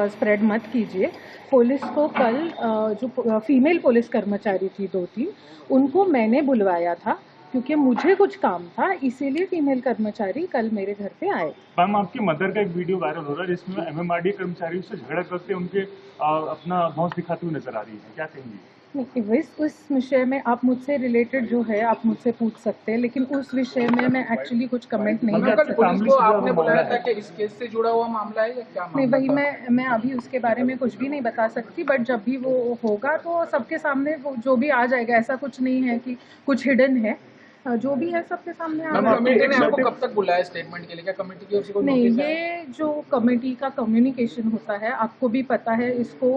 Spread मत कीजिए। Police को कल जो फीमेल पुलिस कर्मचारी थी 2-3 उनको मैंने बुलवाया था क्योंकि मुझे कुछ काम था, इसीलिए फीमेल कर्मचारी कल मेरे घर पे आए। मैम, आपकी मदर का एक वीडियो वायरल हो रहा है जिसमें एमएमआरडी कर्मचारियों से झगड़ा करते उनके अपना भौंस दिखाते हुए नजर आ रही है, क्या कहेंगी? नहीं, उस विषय में आप मुझसे रिलेटेड जो है आप मुझसे पूछ सकते हैं, लेकिन उस विषय में मैं एक्चुअली कुछ कमेंट नहीं कर सकती। पुलिस को आपने बुलाया था कि इस केस से जुड़ा हुआ मामला है या क्या मामला? नहीं, वही मैं अभी उसके बारे में कुछ भी नहीं बता सकती, बट जब भी वो होगा तो सबके सामने वो जो भी आ जाएगा। ऐसा कुछ नहीं है कि कुछ हिडन है, जो भी है सबके सामने आ जाएगा। कमेटी ने आपको कब तक बुलाया स्टेटमेंट के लिए? क्या कमेटी की ओर से कोई नहीं, नोटिस आया? ये जो कमेटी का कम्युनिकेशन होता है, आपको भी पता है, इसको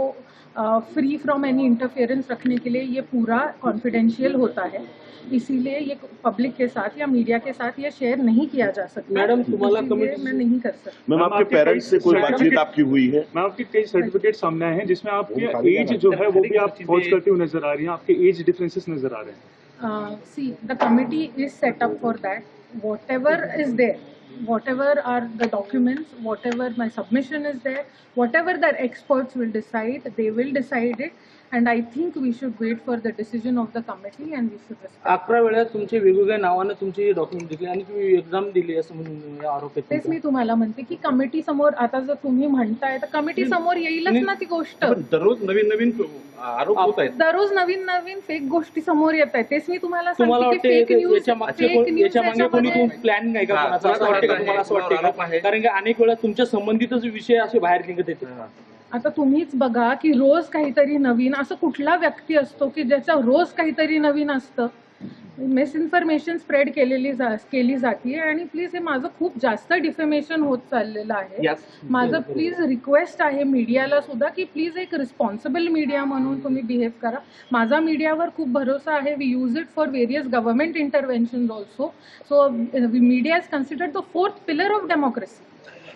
फ्री फ्रॉम एनी इंटरफेरेंस रखने के लिए ये पूरा कॉन्फिडेंशियल होता है, इसीलिए ये पब्लिक के साथ या मीडिया के साथ ये शेयर नहीं किया जा सकता। मैडम, तुम्हाला कमेटी मैं नहीं कर सकती। मैम, आपके पेरेंट्स से कोई बातचीत आपकी हुई है? मैम, आपके कई सर्टिफिकेट सामने आए हैं जिसमें आपकी एज जो है वो भी आप फौज करते हुए नजर आ रही है, आपके एज डिफरेंसेस नजर आ रहे हैं। See, the committee is set up for that. Whatever is there, whatever are the documents, whatever my submission is there, whatever the experts will decide, they will decide it. And I think we should wait for the decision of the committee and we should respect. 11 वेळा तुमचे वेगवेगळ्या नावाने तुमचे document दिले आणि तुम्ही exam दिली असं म्हणून आरोप आहे. तेच मी तुम्हाला म्हणते की कमिटी समोर आता जर तुम्ही म्हणताय तर कमिटी समोर येईलच ना ती गोष्ट. दररोज नवीन नवीन आरोप होत आहेत. दररोज नवीन नवीन फेक गोष्टी समोर येत आहेत. तेच मी तुम्हाला तुम्हाला सांगते की फेक न्यूज याच्या मागे कोणी प्लॅन नाही का कोणाचा, असं वाटतं का तुम्हाला? असं वाटतं का? कारण की अनेक वेळा तुमच्या संबंधितच विषय असे बाहेर निघत येते. आता तुम्हीच बघा की रोज काहीतरी नवीन, असं कुठला व्यक्ती असतो की ज्याचं रोज काहीतरी नवीन असतं. मिसइन्फॉर्मेशन स्प्रेड केली जाते आणि प्लीज हे माझं खूप जास्त डिफेमेशन होत चाललेलं आहे. माझं प्लीज रिक्वेस्ट आहे मीडियाला सुद्धा की प्लीज एक रिस्पॉन्सिबल मीडिया म्हणून तुम्ही बिहेव करा. माझा मीडियावर खूप भरोसा आहे. We use it for various government intervention also. So media is considered the 4th pillar of democracy.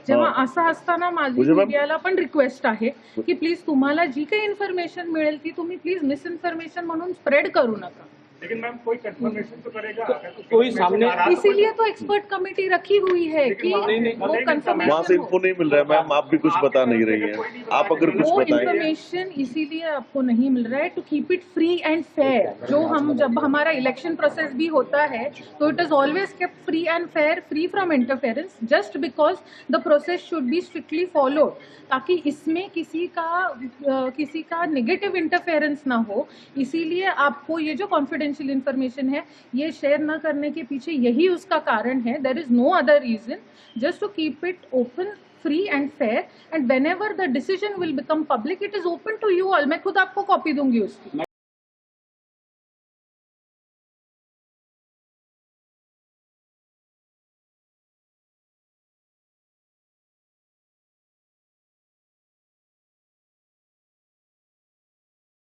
जेव्हा असं असताना माझी मीडियाला पण रिक्वेस्ट आहे की प्लीज तुम्हाला जी काही इन्फॉर्मेशन मिळेल ती तुम्ही प्लीज मिसइन्फॉर्मेशन म्हणून स्प्रेड करू नका. लेकिन मैम, कोई कंफर्मेशन तो करेगा? कोई सामने, इसीलिए तो एक्सपर्ट कमेटी रखी हुई है कि वो कंफर्मेशन, वहाँ से इन्फो नहीं मिल रहा है मैम, आप भी कुछ बता नहीं रही हैं, आप अगर कुछ वो बताएं। इन्फॉर्मेशन इसीलिए आपको नहीं मिल रहा है to keep it free and fair. जो हम जब हमारा इलेक्शन प्रोसेस भी होता है तो it is always kept free and fair, free from interference, just because the process should be strictly followed, ताकि इसमें किसी का नेगेटिव इंटरफेरेंस ना हो. इसीलिए आपको ये जो कॉन्फिडेंशियल इंफॉर्मेशन है ये शेयर न करने के पीछे यही उसका कारण है. There is no other reason, just to keep it open, free and fair, and whenever the decision will become public it is open to you all. मैं खुद आपको कॉपी दूंगी उसकी.